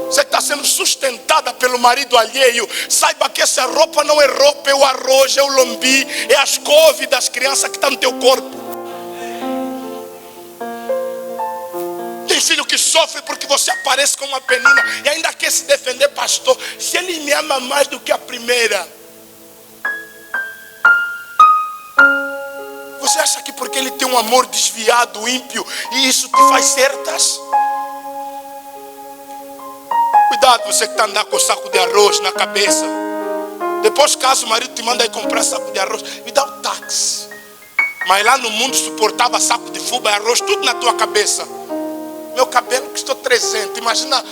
Você está sendo sustentada pelo marido alheio. Saiba que essa roupa não é roupa, é o arroz, é o lombi, é as couves das crianças que estão no teu corpo. Tem filho que sofre porque você aparece com uma penina e ainda quer se defender, pastor. Se ele me ama mais do que a primeira, você acha que porque ele tem um amor desviado, ímpio, e isso te faz certas? Cuidado, você que está andando com saco de arroz na cabeça. Depois, caso o marido te manda ir comprar saco de arroz, me dá o táxi. Mas lá no mundo suportava saco de fubá e arroz, tudo na tua cabeça. Meu cabelo custou 300. Imagina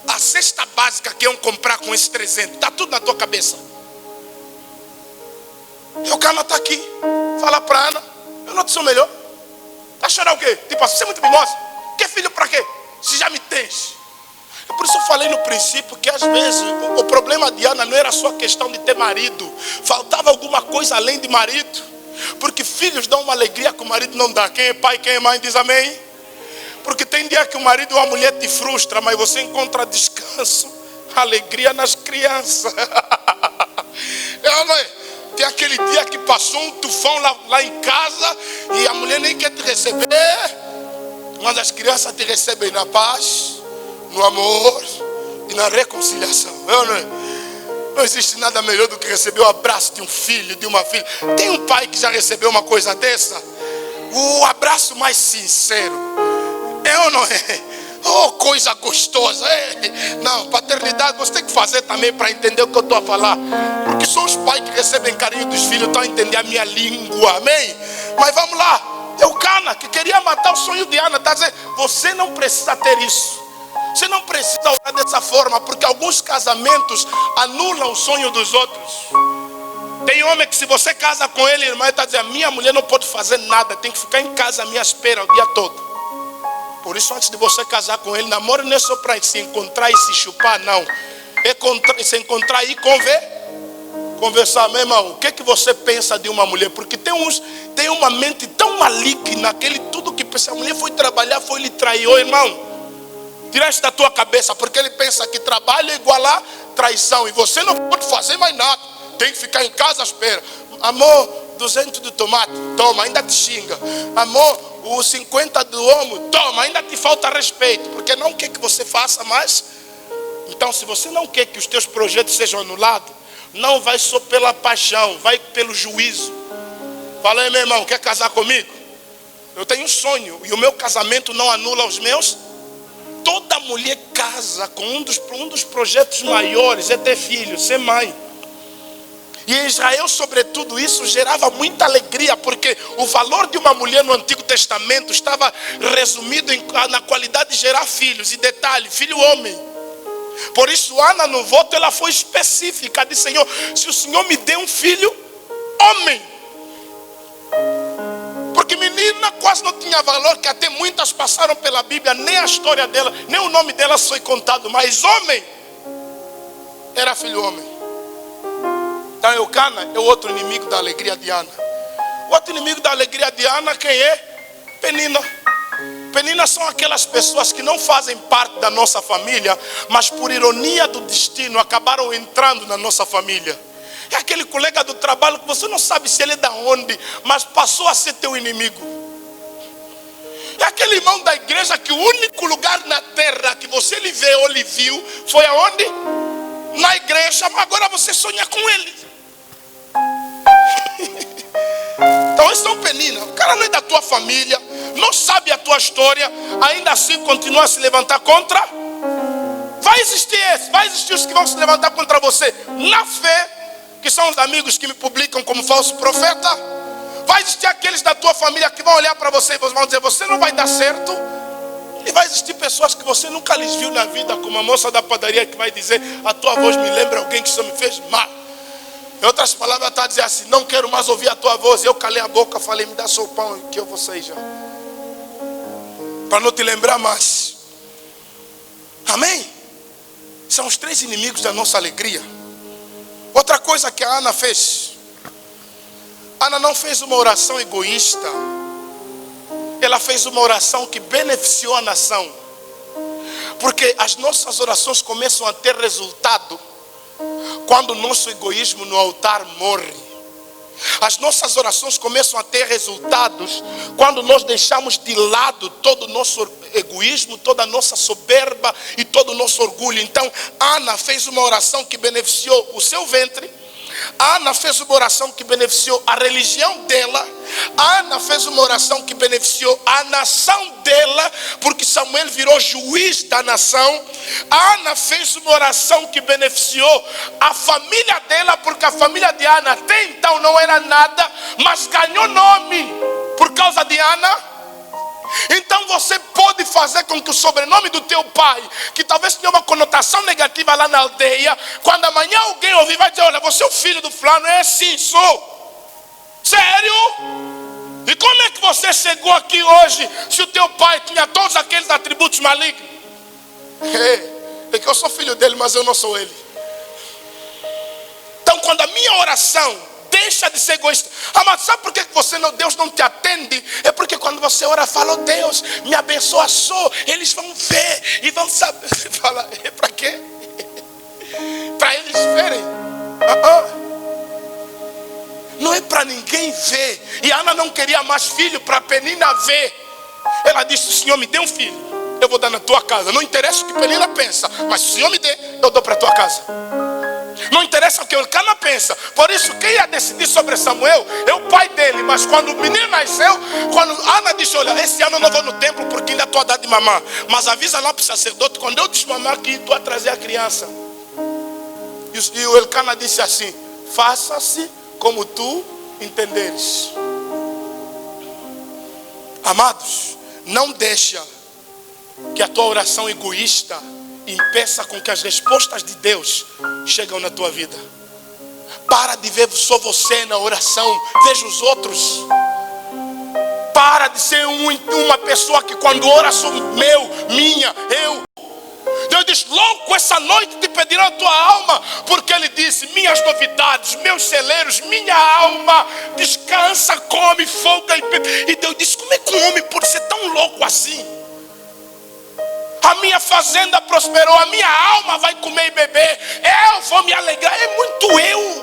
a cesta básica que iam comprar com esses 300. Está tudo na tua cabeça. E o cara está aqui. Fala para Ana, eu não te sou melhor. Está chorando o quê? Tipo, você é muito mimosa. Quer filho para quê? Se já me tens. Por isso eu falei no princípio que às vezes o problema de Ana não era só questão de ter marido. Faltava alguma coisa além de marido. Porque filhos dão uma alegria que o marido não dá. Quem é pai, quem é mãe diz amém. Porque tem dia que o marido ou a mulher te frustra, mas você encontra descanso, alegria nas crianças. Tem aquele dia que passou um tufão lá em casa e a mulher nem quer te receber, mas as crianças te recebem na paz, no amor e na reconciliação. Não existe nada melhor do que receber o abraço de um filho, de uma filha. Tem um pai que já recebeu uma coisa dessa? O abraço mais sincero. É ou não é? Oh, coisa gostosa. Não, paternidade você tem que fazer também para entender o que eu estou a falar. Porque são os pais que recebem carinho dos filhos, estão a entender a minha língua, amém? Mas vamos lá. Eucana, que queria matar o sonho de Ana, está dizendo, você não precisa ter isso. Você não precisa orar dessa forma, porque alguns casamentos anulam o sonho dos outros. Tem homem que se você casa com ele, irmã, está dizendo, minha mulher não pode fazer nada, tem que ficar em casa à minha espera o dia todo. Por isso, antes de você casar com ele, namoro não é só para se encontrar e se chupar, não. É se encontrar e conversar, meu irmão. O que é que você pensa de uma mulher? Porque tem uma mente tão maligna, aquele tudo que pensa, a mulher foi trabalhar, foi lhe trair, irmão. Tira isso da tua cabeça, porque ele pensa que trabalho é igual a traição. E você não pode fazer mais nada. Tem que ficar em casa à espera. Amor, 200 de tomate, toma, ainda te xinga. Amor, os 50 do omo, toma, ainda te falta respeito. Porque não quer que você faça mais. Então, se você não quer que os teus projetos sejam anulados, não vai só pela paixão, vai pelo juízo. Fala aí, meu irmão, quer casar comigo? Eu tenho um sonho e o meu casamento não anula os meus. Toda mulher casa com um dos projetos maiores é ter filho, ser mãe. E em Israel, sobretudo, isso gerava muita alegria, porque o valor de uma mulher no Antigo Testamento estava resumido na qualidade de gerar filhos. E detalhe, filho homem. Por isso Ana no voto ela foi específica, disse: Senhor, se o Senhor me der um filho homem. Porque menina quase não tinha valor, que até muitas passaram pela Bíblia, nem a história dela, nem o nome dela foi contado, mas homem era filho homem. Então Eucana é o outro inimigo da alegria de Ana. O outro inimigo da alegria de Ana, quem é? Penina. Peninas são aquelas pessoas que não fazem parte da nossa família, mas por ironia do destino acabaram entrando na nossa família. É aquele colega do trabalho que você não sabe se ele é da onde, mas passou a ser teu inimigo. É aquele irmão da igreja que o único lugar na terra que você lhe vê ou lhe viu foi aonde? Na igreja, mas agora você sonha com ele. Então esse é um penina. O cara não é da tua família, não sabe a tua história, ainda assim continua a se levantar contra. Vai existir os que vão se levantar contra você na fé, que são os amigos que me publicam como falso profeta. Vai existir aqueles da tua família que vão olhar para você e vão dizer: você não vai dar certo. E vai existir pessoas que você nunca lhes viu na vida, como a moça da padaria que vai dizer: a tua voz me lembra alguém que só me fez mal. Em outras palavras, está a dizer assim: não quero mais ouvir a tua voz. Eu calei a boca, falei: me dá só o pão que eu vou sair já, para não te lembrar mais. Amém? São os três inimigos da nossa alegria. Outra coisa que a Ana fez: Ana não fez uma oração egoísta. Ela fez uma oração que beneficiou a nação. Porque as nossas orações começam a ter resultado quando o nosso egoísmo no altar morre. As nossas orações começam a ter resultados quando nós deixamos de lado todo o nosso egoísmo, toda a nossa soberba e todo o nosso orgulho. Então Ana fez uma oração que beneficiou o seu ventre. Ana fez uma oração que beneficiou a religião dela. Ana fez uma oração que beneficiou a nação dela, porque Samuel virou juiz da nação. Ana fez uma oração que beneficiou a família dela, porque a família de Ana até então não era nada, mas ganhou nome por causa de Ana. Então você pode fazer com que o sobrenome do teu pai, que talvez tenha uma conotação negativa lá na aldeia, quando amanhã alguém ouvir, vai dizer: olha, você é o filho do fulano. É sim, sou. Sério? E como é que você chegou aqui hoje, se o teu pai tinha todos aqueles atributos malignos? É que eu sou filho dele, mas eu não sou ele. Então quando a minha oração deixa de ser egoísta. Mas sabe por que Deus não te atende? É porque quando você ora, fala: oh, Deus, me abençoa só. Eles vão ver e vão saber. Fala: é para quê? Para eles verem. Não é para ninguém ver. E Ana não queria mais filho para Penina ver. Ela disse: o Senhor me dê um filho, eu vou dar na tua casa. Não interessa o que Penina pensa, mas se o Senhor me dê, eu dou para a tua casa. Não interessa o que Eucana pensa. Por isso quem ia decidir sobre Samuel é o pai dele. Mas quando o menino nasceu, quando Ana disse: olha, esse ano eu não vou no templo porque ainda estou a dar de mamar, mas avisa lá para o sacerdote, quando eu desmamar que estou a trazer a criança. E o Eucana disse assim: faça-se como tu entenderes. Amados, não deixa que a tua oração egoísta impeça com que as respostas de Deus chegam na tua vida. Para de ver só você na oração, veja os outros. Para Para de ser uma pessoa que quando ora sou meu, minha, eu. Deus diz, louco, essa noite te pedirão a tua alma, porque Ele disse, minhas novidades, meus celeiros, minha alma, descansa, come, folga. E Deus disse, como é que um homem pode ser tão louco assim? A minha fazenda prosperou, a minha alma vai comer e beber, eu vou me alegrar, é muito eu.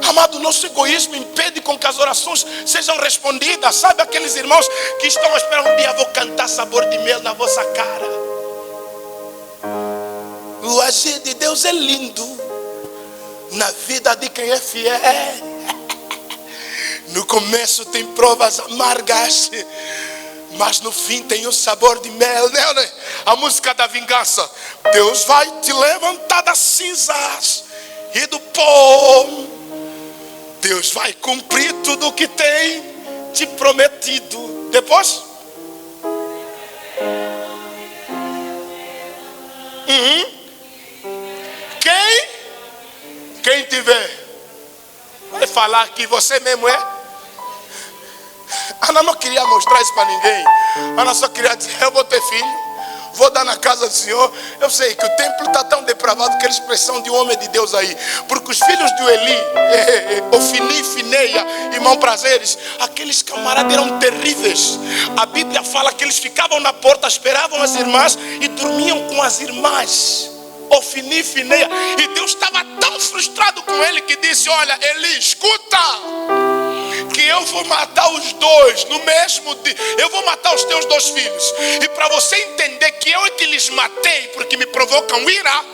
Amado, nosso egoísmo impede com que as orações sejam respondidas. Sabe aqueles irmãos que estão a esperar um dia, vou cantar sabor de mel na vossa cara. O agir de Deus é lindo na vida de quem é fiel. No começo tem provas amargas, mas no fim tem o sabor de mel, né? A música da vingança. Deus vai te levantar das cinzas e do pó. Deus vai cumprir tudo o que tem te prometido. Depois? Quem tiver vai falar que você mesmo é. Ana não queria mostrar isso para ninguém. Ana só queria dizer, eu vou ter filho, vou dar na casa do Senhor. Eu sei que o templo está tão depravado que eles precisam de um homem de Deus aí. Porque os filhos de Eli, Ofni, Fineia, irmão Prazeres, aqueles camaradas eram terríveis. A Bíblia fala que eles ficavam na porta, esperavam as irmãs e dormiam com as irmãs. Ofni, Fineia. E Deus estava tão frustrado com ele que disse, olha, Eli, escuta, que eu vou matar os dois no mesmo dia. Eu vou matar os teus dois filhos. E para você entender que eu é que lhes matei, porque me provocam ira,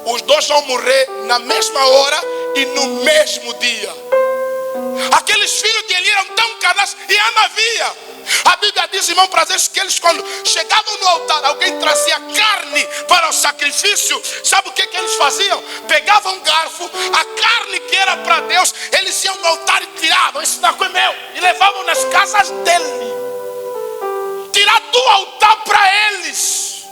os dois vão morrer na mesma hora e no mesmo dia. Aqueles filhos de Eli eram tão carnais e Ana via. A Bíblia diz, irmão Prazeres, que eles quando chegavam no altar, alguém trazia carne para o sacrifício. Sabe o que eles faziam? Pegavam um garfo, a carne que era para Deus, eles iam no altar e tiravam. Esse daqui é meu. E levavam nas casas dele. Tirar do altar para eles.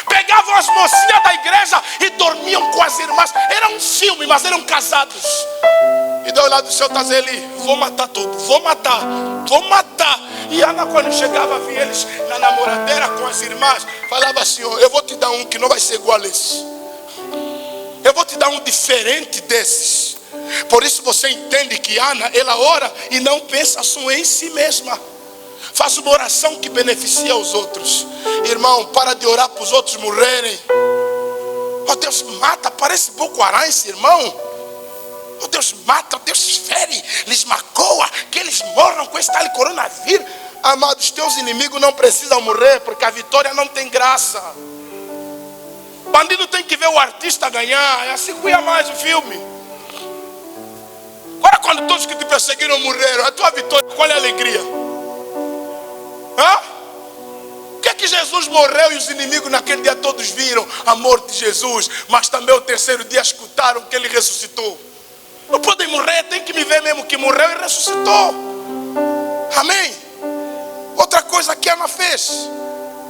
Pegavam as mocinhas da igreja e dormiam com as irmãs. Era um filme, mas eram casados. E do lado do céu está ali, vou matar tudo, vou matar. E Ana, quando chegava, via eles na namoradeira com as irmãs, falava assim, eu vou te dar um que não vai ser igual a esse. Eu vou te dar um diferente desses. Por isso você entende que Ana, ela ora e não pensa só em si mesma. Faz uma oração que beneficia os outros. Irmão, para de orar para os outros morrerem. Oh, Deus mata, parece Boko Haram esse irmão. Oh, Deus mata, Deus fere, lhes magoa, que eles morram com esse tal coronavírus. Amados, teus inimigos não precisam morrer, porque a vitória não tem graça. Bandido tem que ver o artista ganhar, é assim que ia mais o filme. Agora quando todos que te perseguiram morreram, a tua vitória, qual é a alegria? O que é que Jesus morreu e os inimigos naquele dia todos viram a morte de Jesus, mas também o terceiro dia escutaram que ele ressuscitou. Não podem morrer, tem que me ver mesmo que morreu e ressuscitou. Amém? Outra coisa que Ana fez,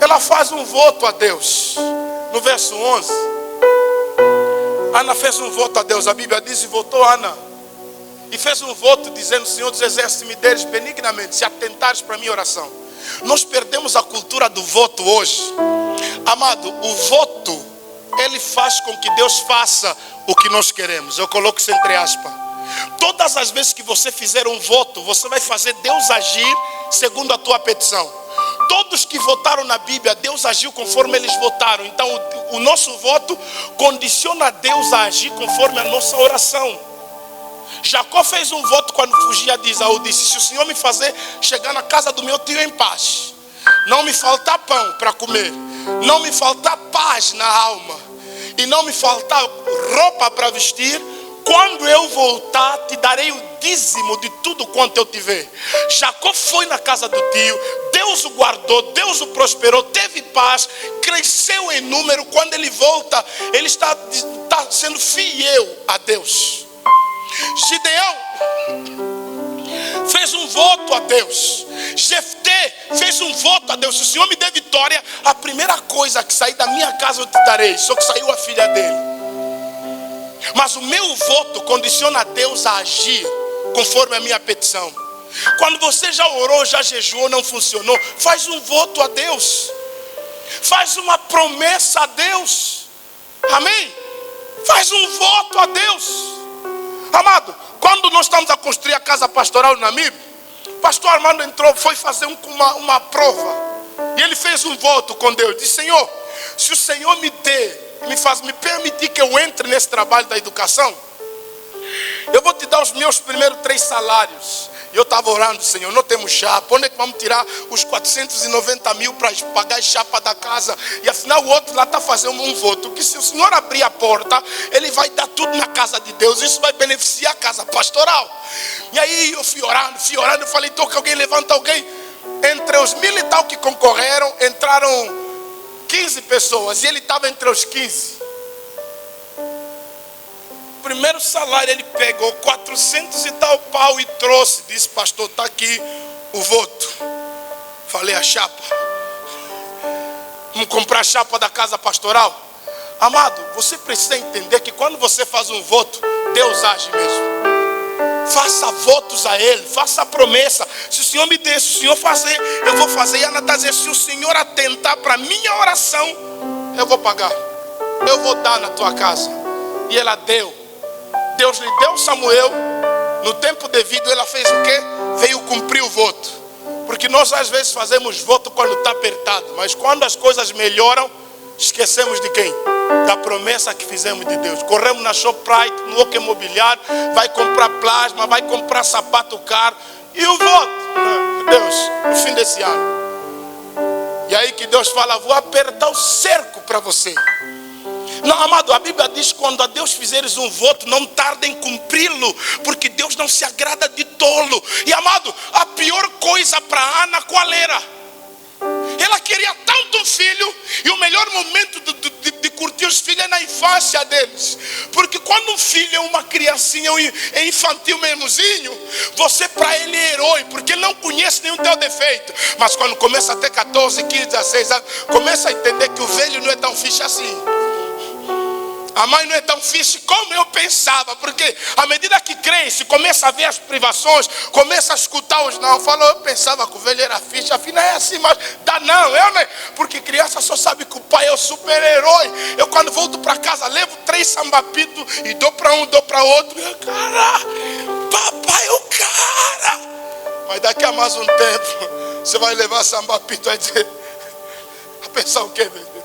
ela faz um voto a Deus. No verso 11, Ana fez um voto a Deus. A Bíblia diz, e votou Ana, e fez um voto dizendo, Senhor dos exércitos, me deres benignamente, se atentares para a minha oração. Nós perdemos a cultura do voto hoje. Amado, o voto, ele faz com que Deus faça o que nós queremos. Eu coloco isso entre aspas. Todas as vezes que você fizer um voto, você vai fazer Deus agir segundo a tua petição. Todos que votaram na Bíblia, Deus agiu conforme eles votaram. Então o nosso voto condiciona Deus a agir conforme a nossa oração. Jacó fez um voto quando fugia de Esaú. Disse, se o Senhor me fazer chegar na casa do meu tio em paz, não me faltar pão para comer, não me faltar paz na alma, e não me faltar roupa para vestir, quando eu voltar, te darei o dízimo de tudo quanto eu tiver. Jacó foi na casa do tio, Deus o guardou, Deus o prosperou, teve paz, cresceu em número. Quando ele volta, ele está sendo fiel a Deus. Gideão fez um voto a Deus. Jefté fez um voto a Deus. Se o Senhor me der vitória, a primeira coisa que sair da minha casa eu te darei. Só que saiu a filha dele. Mas o meu voto condiciona a Deus a agir conforme a minha petição. Quando você já orou, já jejuou, não funcionou, faz um voto a Deus. Faz uma promessa a Deus. Amém? Faz um voto a Deus. Amado, quando nós estamos a construir a casa pastoral na MIB, o pastor Armando entrou, foi fazer uma prova. E ele fez um voto com Deus. Disse: Senhor, se o Senhor me permitir que eu entre nesse trabalho da educação, eu vou te dar os meus primeiros 3 salários. E eu estava orando: Senhor, não temos chapa. Onde é que vamos tirar os 490 mil para pagar a chapa da casa? E afinal o outro lá está fazendo um voto que se o Senhor abrir a porta, Ele vai dar tudo na casa de Deus. Isso vai beneficiar a casa pastoral. E aí eu fui orando. Eu falei: então que alguém levanta alguém. Entre os 1000 e tal que concorreram, entraram 15 pessoas. E ele estava entre os 15. Primeiro salário ele pegou 400 e tal pau e trouxe. Disse: pastor, está aqui o voto. Falei: a chapa. Vamos comprar a chapa da casa pastoral. Amado, você precisa entender que quando você faz um voto, Deus age mesmo. Faça votos a Ele, faça a promessa. Se o Senhor me der, se o Senhor fazer, eu vou fazer. E Ana está dizendo: se o Senhor atentar para a minha oração, eu vou pagar, eu vou dar na tua casa. E ela deu. Deus lhe deu Samuel. No tempo devido ela fez o quê? Veio cumprir o voto. Porque nós às vezes fazemos voto quando está apertado, mas quando as coisas melhoram, esquecemos de quem? Da promessa que fizemos de Deus. Corremos na Shoprite, no Oca Imobiliário, vai comprar plasma, vai comprar sapato caro. E o voto? Deus, no fim desse ano. E aí que Deus fala: vou apertar o cerco para você. Não, amado, a Bíblia diz: quando a Deus fizeres um voto, não tarde em cumpri-lo, porque Deus não se agrada de tolo. E amado, a pior coisa para Ana qual era? Ela queria tanto um filho, e o melhor momento de curtir os filhos é na infância deles. Porque quando um filho é uma criancinha, é infantil mesmozinho, você para ele é herói, porque ele não conhece nenhum teu defeito. Mas quando começa a ter 14, 15, 16 anos, começa a entender que o velho não é tão fixe assim. A mãe não é tão fixe como eu pensava. Porque à medida que cresce, começa a ver as privações, começa a escutar os não. Falou: eu pensava que o velho era fixe, afinal é assim, mas dá não. Porque criança só sabe que o pai é o super-herói. Eu quando volto para casa, levo 3 sambapitos e dou para um, dou para outro. Cara, papai é o cara. Mas daqui a mais um tempo, você vai levar sambapito e vai dizer: a pensar o quê, velho?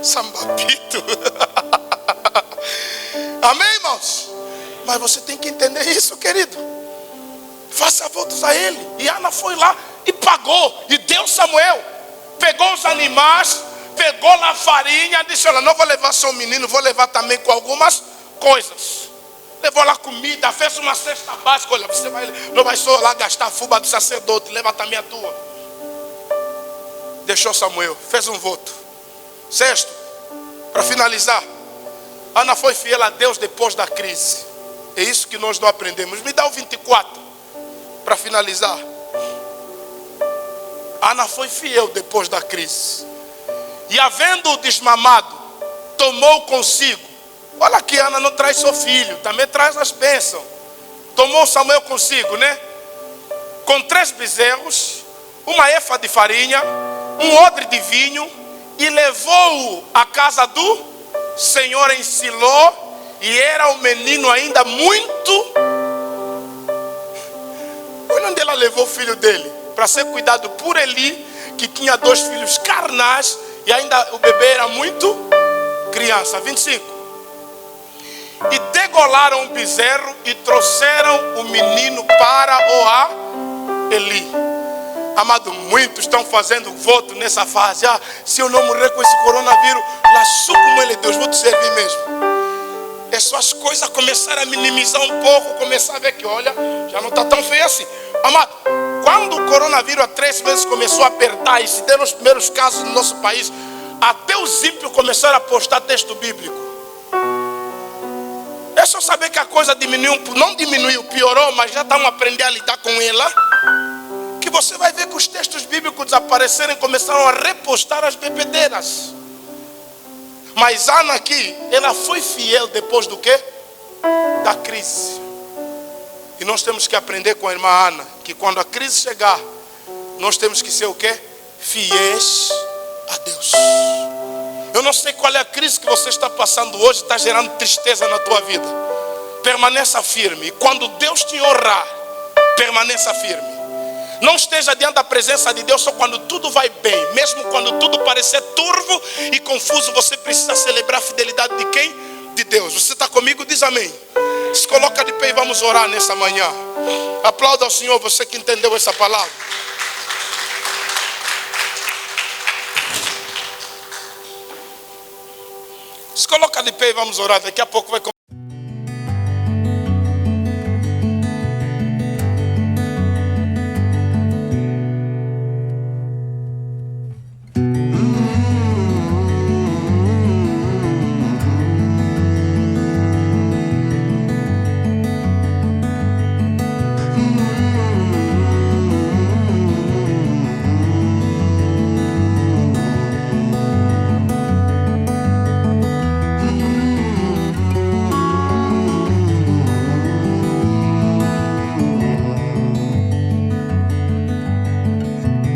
Sambapito. Amém, irmãos? Mas você tem que entender isso, querido. Faça votos a Ele. E Ana foi lá e pagou. E deu Samuel. Pegou os animais, pegou lá a farinha. Disse: olha, não vou levar só o menino, vou levar também com algumas coisas. Levou lá comida, fez uma cesta básica. Olha, você não vai só lá gastar a fuba do sacerdote, leva também a tua. Deixou Samuel, fez um voto. Sexto, para finalizar, Ana foi fiel a Deus depois da crise. É isso que nós não aprendemos. Me dá o 24 para finalizar. Ana foi fiel depois da crise. E havendo-o desmamado, tomou consigo. Olha aqui, Ana não traz só filho, também traz as bênçãos. Tomou Samuel consigo, né? Com 3 bezerros, uma efa de farinha, um odre de vinho, e levou-o à casa do Senhor em Siló. E era um menino ainda muito. Foi onde ela levou o filho dele para ser cuidado por Eli, que tinha 2 filhos carnais, e ainda o bebê era muito criança. 25. E degolaram o bezerro e trouxeram o menino para Eli. Amado, muitos estão fazendo voto nessa fase. Se eu não morrer com esse coronavírus, lá sou como ele, Deus, vou te servir mesmo. É só as coisas começarem a minimizar um pouco, começar a ver que, olha, já não está tão feio assim. Amado, quando o coronavírus há 3 meses começou a apertar e se deram os primeiros casos no nosso país, até os ímpios começaram a postar texto bíblico. É só saber que a coisa diminuiu, não diminuiu, piorou, mas já estamos aprendendo a lidar com ela. Que você vai ver que os textos bíblicos desapareceram e começaram a repostar as bebedeiras. Mas Ana aqui, ela foi fiel depois do quê? Da crise. E nós temos que aprender com a irmã Ana, que quando a crise chegar, nós temos que ser o quê? Fiéis a Deus. Eu não sei qual é a crise que você está passando hoje, está gerando tristeza na tua vida. Permaneça firme. E quando Deus te honrar, permaneça firme. Não esteja diante da presença de Deus só quando tudo vai bem. Mesmo quando tudo parecer turvo e confuso, você precisa celebrar a fidelidade de quem? De Deus. Você está comigo? Diz amém. Se coloca de pé e vamos orar nessa manhã. Aplauda ao Senhor, você que entendeu essa palavra. Se coloca de pé e vamos orar. Daqui a pouco vai começar.